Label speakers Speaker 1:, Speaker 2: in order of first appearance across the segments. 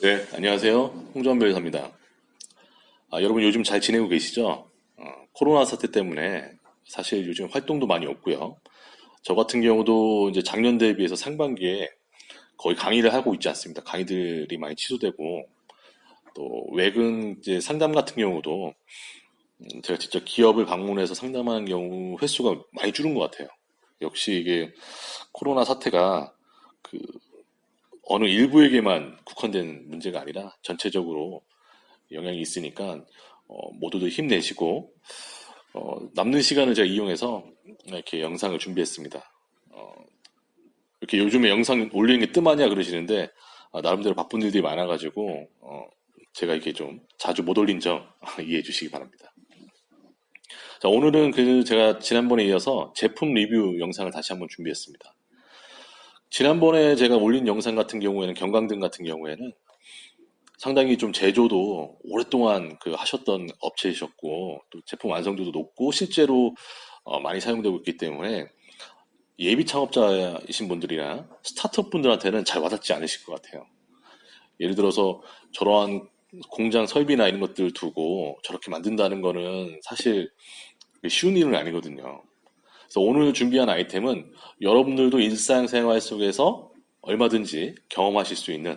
Speaker 1: 네, 안녕하세요. 홍준변호사입니다. 여러분 요즘 잘 지내고 계시죠? 코로나 사태 때문에 사실 요즘 활동도 많이 없고요. 저 같은 경우도 이제 작년 대비해서 상반기에 거의 강의를 하고 있지 않습니다. 강의들이 많이 취소되고 또 외근 이제 상담 같은 경우도 제가 직접 기업을 방문해서 상담하는 경우 횟수가 많이 줄은 것 같아요. 역시 이게 코로나 사태가 그 어느 일부에게만 국한된 문제가 아니라 전체적으로 영향이 있으니까 모두들 힘내시고 남는 시간을 제가 이용해서 이렇게 영상을 준비했습니다. 어, 이렇게 요즘에 영상 올리는 게 뜸하냐 그러시는데 나름대로 바쁜 일들이 많아가지고 제가 이렇게 좀 자주 못 올린 점 이해해 주시기 바랍니다. 자, 오늘은 그 제가 지난번에 이어서 제품 리뷰 영상을 다시 한번 준비했습니다. 지난번에 제가 올린 영상 같은 경우에는 경광등 같은 경우에는 상당히 좀 제조도 오랫동안 그 하셨던 업체이셨고 또 제품 완성도도 높고 실제로 많이 사용되고 있기 때문에 예비 창업자이신 분들이나 스타트업 분들한테는 잘 와닿지 않으실 것 같아요. 예를 들어서 저러한 공장 설비나 이런 것들 두고 저렇게 만든다는 거는 사실 쉬운 일은 아니거든요. 그래서 오늘 준비한 아이템은 여러분들도 일상생활 속에서 얼마든지 경험하실 수 있는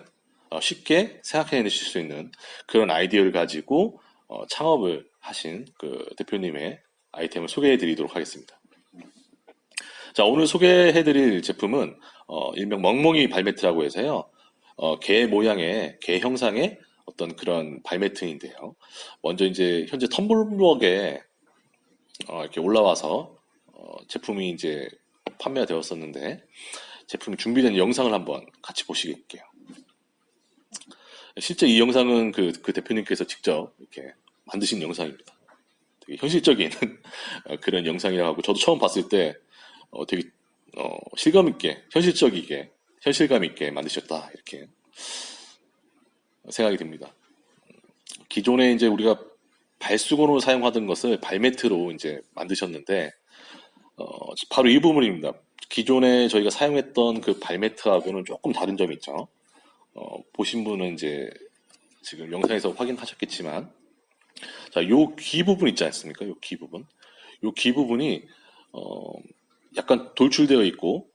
Speaker 1: 쉽게 생각해내실 수 있는 그런 아이디어를 가지고 창업을 하신 그 대표님의 아이템을 소개해 드리도록 하겠습니다. 자, 오늘 소개해 드릴 제품은 일명 멍멍이 발매트라고 해서요. 개 모양의 개 형상의 어떤 그런 발매트인데요. 먼저 이제 현재 텀블벅에 이렇게 올라와서 제품이 이제 판매가 되었었는데 제품이 준비된 영상을 한번 같이 보시게요. 실제 이 영상은 그 대표님께서 직접 이렇게 만드신 영상입니다. 되게 현실적인 그런 영상이라고 하고 저도 처음 봤을 때 되게 실감 있게 현실적이게 현실감 있게 만드셨다 이렇게 생각이 듭니다. 기존에 이제 우리가 발수건으로 사용하던 것을 발매트로 이제 만드셨는데 바로 이 부분입니다. 기존에 저희가 사용했던 그 발매트하고는 조금 다른 점이 있죠. 보신 분은 이제 지금 영상에서 확인하셨겠지만, 자, 요 귀 부분 있지 않습니까? 요 귀 부분. 요 귀 부분이, 약간 돌출되어 있고,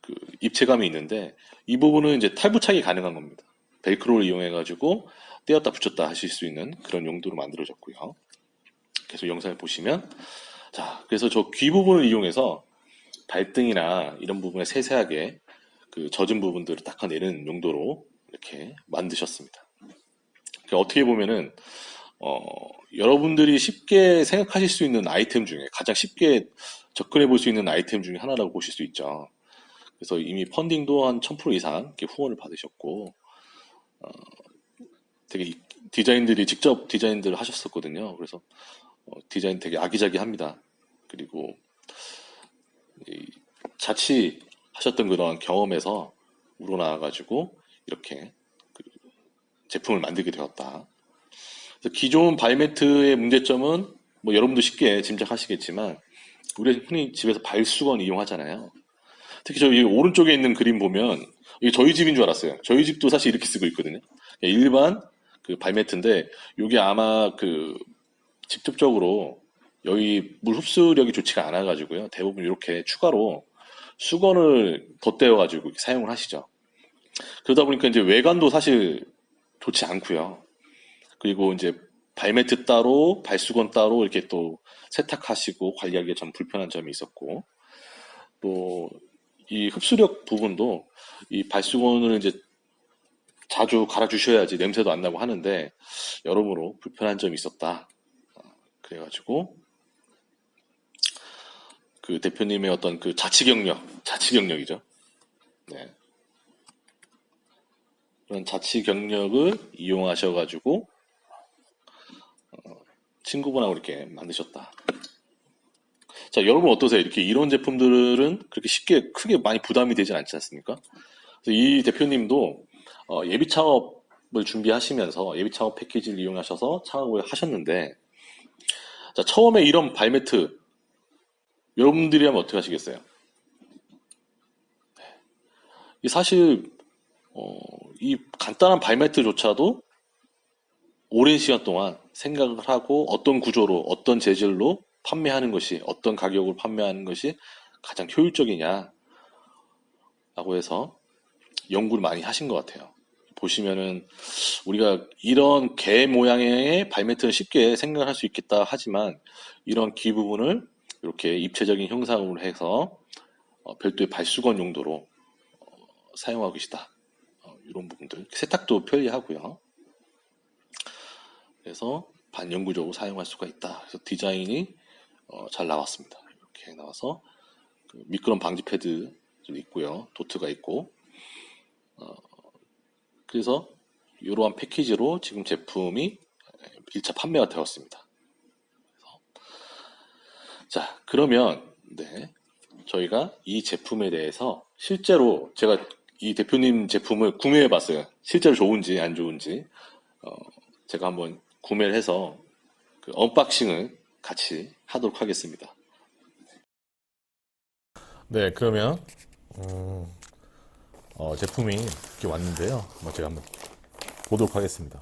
Speaker 1: 그 입체감이 있는데, 이 부분은 이제 탈부착이 가능한 겁니다. 벨크로를 이용해가지고 떼었다 붙였다 하실 수 있는 그런 용도로 만들어졌고요. 계속 영상을 보시면, 자, 그래서 저 귀 부분을 이용해서 발등이나 이런 부분에 세세하게 그 젖은 부분들을 닦아내는 용도로 이렇게 만드셨습니다. 그러니까 어떻게 보면은 여러분들이 쉽게 생각하실 수 있는 아이템 중에 가장 쉽게 접근해 볼 수 있는 아이템 중에 하나라고 보실 수 있죠. 그래서 이미 펀딩도 한 1000% 이상 이렇게 후원을 받으셨고 되게 디자인들이 직접 디자인들을 하셨었거든요. 그래서 디자인 되게 아기자기합니다. 그리고 자취하셨던 그런 경험에서 우러나와가지고 이렇게 제품을 만들게 되었다. 그래서 기존 발매트의 문제점은 뭐 여러분도 쉽게 짐작하시겠지만 우리 흔히 집에서 발수건 이용하잖아요. 특히 저기 오른쪽에 있는 그림 보면 이게 저희 집인 줄 알았어요. 저희 집도 사실 이렇게 쓰고 있거든요. 일반 그 발매트인데 이게 아마 그 직접적으로 여기 물 흡수력이 좋지가 않아 가지고요. 대부분 이렇게 추가로 수건을 덧대어 가지고 사용을 하시죠. 그러다 보니까 이제 외관도 사실 좋지 않고요. 그리고 이제 발매트 따로, 발수건 따로 이렇게 또 세탁하시고 관리하기가 참 불편한 점이 있었고, 또 이 흡수력 부분도 이 발수건을 이제 자주 갈아주셔야지 냄새도 안 나고 하는데 여러모로 불편한 점이 있었다. 그래가지고 그 대표님의 어떤 그 자치 경력이죠. 네. 그런 자치 경력을 이용하셔가지고 친구분하고 이렇게 만드셨다. 자, 여러분 어떠세요? 이렇게 이런 제품들은 그렇게 쉽게 크게 많이 부담이 되진 않지 않습니까? 그래서 이 대표님도 예비 창업을 준비하시면서 예비 창업 패키지를 이용하셔서 창업을 하셨는데, 자, 처음에 이런 발매트 여러분들이 하면 어떻게 하시겠어요? 이 사실 이 간단한 발매트조차도 오랜 시간 동안 생각을 하고 어떤 구조로, 어떤 재질로 판매하는 것이, 어떤 가격으로 판매하는 것이 가장 효율적이냐라고 해서 연구를 많이 하신 것 같아요. 보시면은 우리가 이런 개 모양의 발매트는 쉽게 생각할 수 있겠다 하지만 이런 귀 부분을 이렇게 입체적인 형상으로 해서 별도의 발수건 용도로 사용하고 계시다. 이런 부분들. 세탁도 편리하고요. 그래서 반영구적으로 사용할 수가 있다. 그래서 디자인이 잘 나왔습니다. 이렇게 나와서 그 미끄럼 방지 패드도 있고요. 도트가 있고. 그래서 이러한 패키지로 지금 제품이 1차 판매가 되었습니다. 자, 그러면 네, 저희가 이 제품에 대해서 실제로 제가 이 대표님 제품을 구매해 봤어요. 실제로 좋은지 안 좋은지 제가 한번 구매를 해서 그 언박싱을 같이 하도록 하겠습니다. 네, 그러면 제품이 이렇게 왔는데요. 제가 한번 보도록 하겠습니다.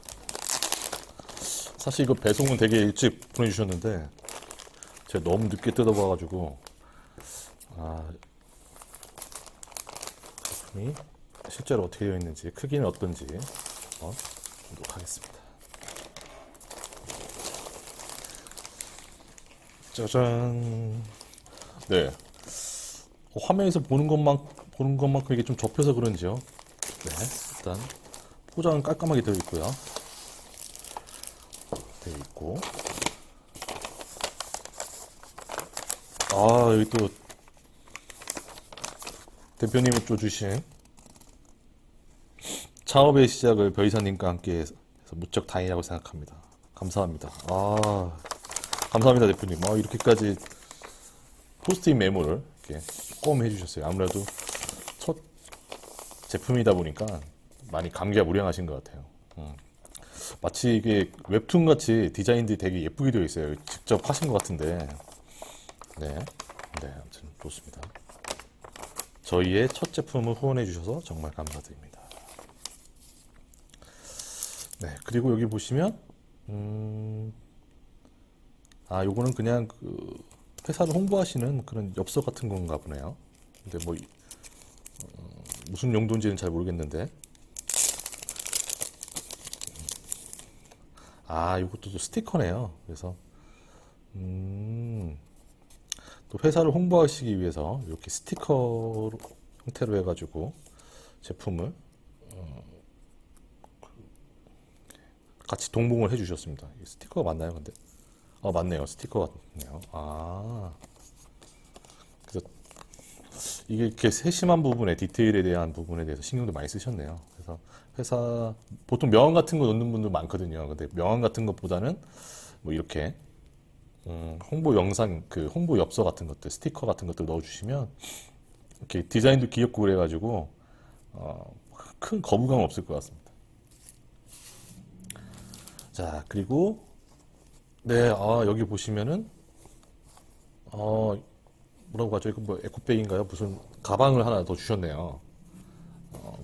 Speaker 1: 사실 이거 배송은 되게 일찍 보내주셨는데 제가 너무 늦게 뜯어봐가지고 제품이 실제로 어떻게 되어 있는지 크기는 어떤지 보도록 하겠습니다. 짜잔. 네, 화면에서 보는 것만큼 이게 좀 접혀서 그런지요. 네, 일단 포장은 깔끔하게 되어 있고요. 되어 있고. 여기 또 대표님이 또 주신 창업의 시작을 벼이사님과 함께 해서 무척 다행이라고 생각합니다. 감사합니다. 감사합니다, 대표님. 이렇게까지 포스트잇 메모를 이렇게 꼼 해주셨어요. 아무래도 첫 제품이다 보니까 많이 감기가 무량하신 것 같아요. 마치 이게 웹툰 같이 디자인들이 되게 예쁘게 되어 있어요. 직접 하신 것 같은데. 네, 아무튼 좋습니다. 저희의 첫 제품을 후원해 주셔서 정말 감사드립니다. 네, 그리고 여기 보시면 요거는 그냥 그 회사를 홍보하시는 그런 엽서 같은 건가 보네요. 근데 무슨 용도인지는 잘 모르겠는데. 이것도 또 스티커네요. 그래서 또 회사를 홍보하시기 위해서 이렇게 스티커 형태로 해가지고 제품을 같이 동봉을 해주셨습니다. 스티커가 맞나요, 근데? 맞네요. 스티커 같네요. 그래서 이게 이렇게 세심한 부분에, 디테일에 대한 부분에 대해서 신경도 많이 쓰셨네요. 그래서 회사, 보통 명함 같은 거 넣는 분들 많거든요. 근데 명함 같은 것보다는 이렇게 홍보 영상, 그 홍보 엽서 같은 것들, 스티커 같은 것들 넣어주시면 이렇게 디자인도 귀엽고 그래가지고 큰 거부감 없을 것 같습니다. 자, 그리고 네, 여기 보시면은 뭐라고 하죠? 이거 에코백인가요? 무슨 가방을 하나 더 주셨네요.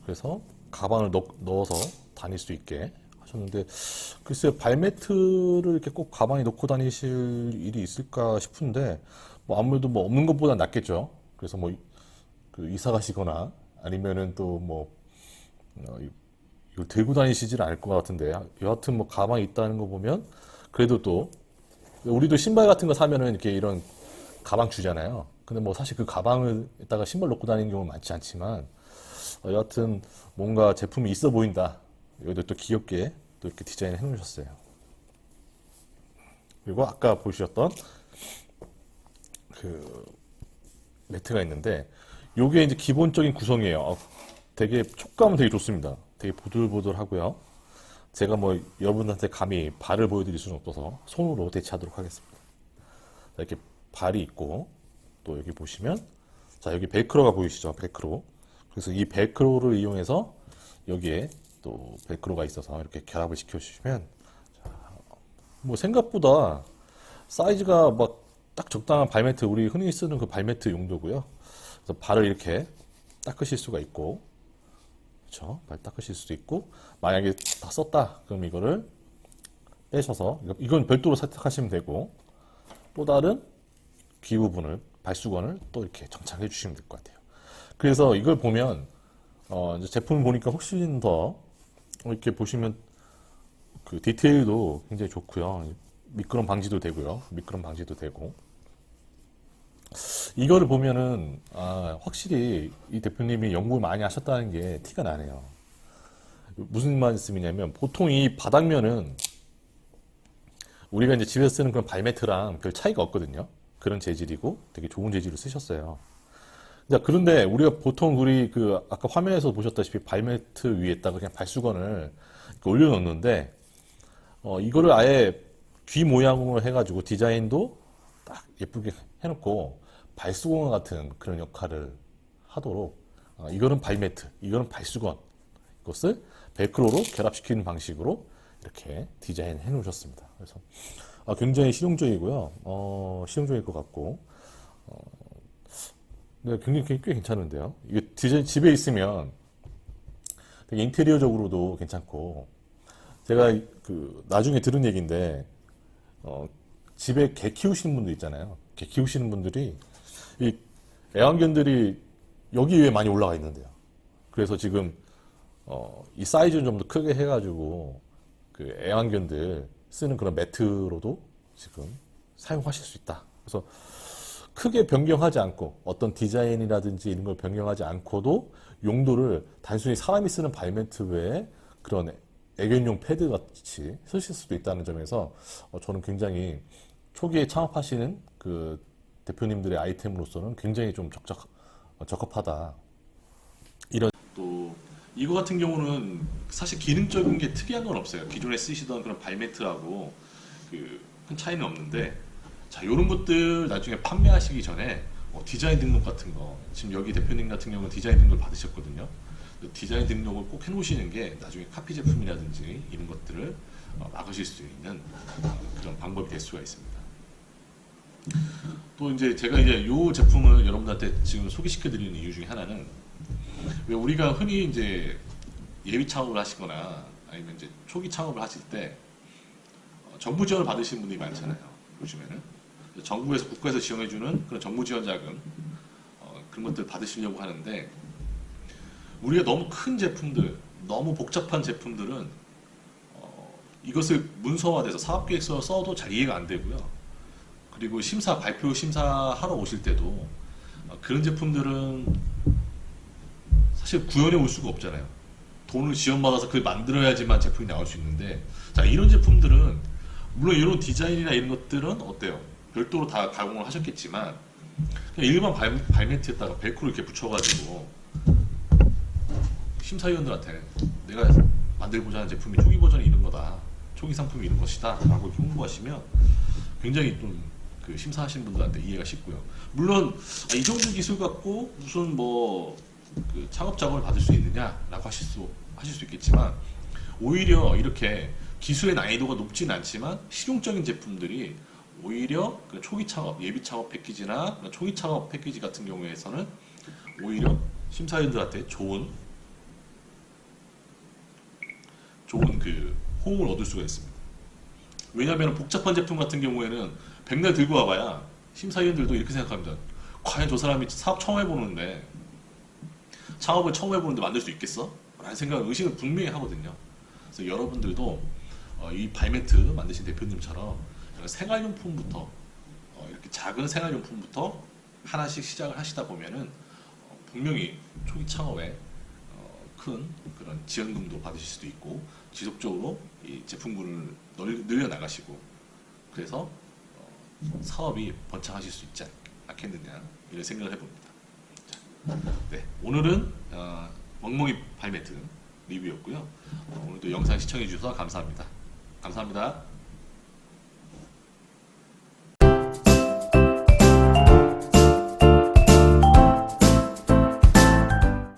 Speaker 1: 그래서 가방을 넣어서 다닐 수 있게 하셨는데, 글쎄요, 발매트를 이렇게 꼭 가방에 넣고 다니실 일이 있을까 싶은데, 아무래도 없는 것보다 낫겠죠. 그래서 그 이사 가시거나 아니면은 또 이걸 들고 다니시질 않을 것 같은데, 여하튼 가방이 있다는 거 보면 그래도 또 우리도 신발 같은 거 사면은 이렇게 이런 가방 주잖아요. 근데 사실 그 가방을 에다가 신발 넣고 다니는 경우는 많지 않지만 여하튼 뭔가 제품이 있어 보인다. 여기도 또 귀엽게 또 이렇게 디자인 해 놓으셨어요. 그리고 아까 보셨던 그 매트가 있는데 요게 이제 기본적인 구성이에요. 되게 촉감은 되게 좋습니다. 되게 보들보들하고요. 제가 여러분한테 감히 발을 보여드릴 수는 없어서 손으로 대체하도록 하겠습니다. 이렇게 발이 있고, 또 여기 보시면, 자, 여기 벨크로가 보이시죠? 벨크로. 그래서 이 벨크로를 이용해서 여기에 또 벨크로가 있어서 이렇게 결합을 시켜주시면, 생각보다 사이즈가 딱 적당한 발매트, 우리 흔히 쓰는 그 발매트 용도고요. 그래서 발을 이렇게 닦으실 수가 있고,
Speaker 2: 그쵸? 발 닦으실 수도 있고, 만약에 다 썼다 그럼 이거를 빼셔서 이건 별도로 세탁하시면 되고, 또 다른 귀 부분을 발수건을 또 이렇게 정착해 주시면 될 것 같아요. 그래서 이걸 보면 이제 제품을 보니까 훨씬 더 이렇게 보시면 그 디테일도 굉장히 좋고요. 미끄럼 방지도 되고요. 미끄럼 방지도 되고. 이거를 보면은 확실히 이 대표님이 연구를 많이 하셨다는 게 티가 나네요. 무슨 말씀이냐면 보통 이 바닥면은 우리가 이제 집에서 쓰는 그런 발매트랑 별 차이가 없거든요. 그런 재질이고 되게 좋은 재질을 쓰셨어요. 자, 그런데 우리가 보통 우리 그 아까 화면에서 보셨다시피 발매트 위에다가 그냥 발수건을 이렇게 올려놓는데 이거를 아예 귀 모양으로 해가지고 디자인도 딱 예쁘게 해놓고 발수건 같은 그런 역할을 하도록 이거는 발매트, 이거는 발수건, 이것을 벨크로로 결합시키는 방식으로 이렇게 디자인해 놓으셨습니다. 그래서 굉장히 실용적이고요. 실용적일 것 같고 네, 굉장히 꽤 괜찮은데요. 이게 디자인 집에 있으면 되게 인테리어적으로도 괜찮고 제가 그 나중에 들은 얘기인데 집에 개 키우시는 분들 있잖아요. 개 키우시는 분들이 이 애완견들이 여기 위에 많이 올라가 있는데요. 그래서 지금 이 사이즈는 좀 더 크게 해가지고 그 애완견들 쓰는 그런 매트로도 지금 사용하실 수 있다. 그래서 크게 변경하지 않고 어떤 디자인이라든지 이런 걸 변경하지 않고도 용도를 단순히 사람이 쓰는 발매트 외에 그런 애견용 패드 같이 쓰실 수도 있다는 점에서 저는 굉장히 초기에 창업하시는 그 대표님들의 아이템으로서는 굉장히 좀 적합하다. 이런 또 이거 같은 경우는 사실 기능적인 게 특이한 건 없어요. 기존에 쓰시던 그런 발매트하고 큰 차이는 없는데 자, 이런 것들 나중에 판매하시기 전에 디자인 등록 같은 거 지금 여기 대표님 같은 경우는 디자인 등록을 받으셨거든요. 디자인 등록을 꼭 해놓으시는 게 나중에 카피 제품이라든지 이런 것들을 막으실 수 있는 그런 방법이 될 수가 있습니다. 또 이제 제가 이제 이 제품을 여러분들한테 지금 소개시켜 드리는 이유 중에 하나는 왜 우리가 흔히 이제 예비 창업을 하시거나 아니면 이제 초기 창업을 하실 때 정부 지원을 받으시는 분들이 많잖아요. 요즘에는 정부에서 국가에서 지원해주는 그런 정부 지원 자금 그런 것들 받으시려고 하는데 우리가 너무 큰 제품들, 너무 복잡한 제품들은 이것을 문서화돼서 사업계획서 써도 잘 이해가 안 되고요. 그리고 발표 심사하러 오실 때도 그런 제품들은 사실 구현해 올 수가 없잖아요. 돈을 지원받아서 그걸 만들어야지만 제품이 나올 수 있는데 자, 이런 제품들은 물론 이런 디자인이나 이런 것들은 어때요? 별도로 다 가공을 하셨겠지만 그냥 일반 발매트에다가 벨크로 이렇게 붙여가지고 심사위원들한테 내가 만들고자 하는 제품이 초기 버전이 이런 거다, 초기 상품이 이런 것이다 라고 홍보하시면 굉장히 좀 그 심사하시는 분들한테 이해가 쉽고요. 물론 이 정도 기술 갖고 무슨 그 창업 자금을 받을 수 있느냐라고 하실 수 있겠지만 오히려 이렇게 기술의 난이도가 높진 않지만 실용적인 제품들이 오히려 그 초기 창업, 예비 창업 패키지나 초기 창업 패키지 같은 경우에서는 오히려 심사위원들한테 좋은 그 호응을 얻을 수가 있습니다. 왜냐하면 복잡한 제품 같은 경우에는 백날 들고 와봐야 심사위원들도 이렇게 생각합니다. 과연 저 사람이 사업 처음 해보는데 창업을 처음 해보는데 만들 수 있겠어? 라는 생각을 의식을 분명히 하거든요. 그래서 여러분들도 이 발매트 만드신 대표님처럼 생활용품부터 이렇게 작은 생활용품부터 하나씩 시작을 하시다 보면은 분명히 초기 창업에 큰 그런 지원금도 받으실 수도 있고 지속적으로 이 제품군을 늘려 나가시고 그래서 사업이 번창하실 수 있지 않겠느냐 이런 생각을 해봅니다. 자, 네, 오늘은 멍멍이 발매트 리뷰였고요. 오늘도 영상 시청해 주셔서 감사합니다. 감사합니다.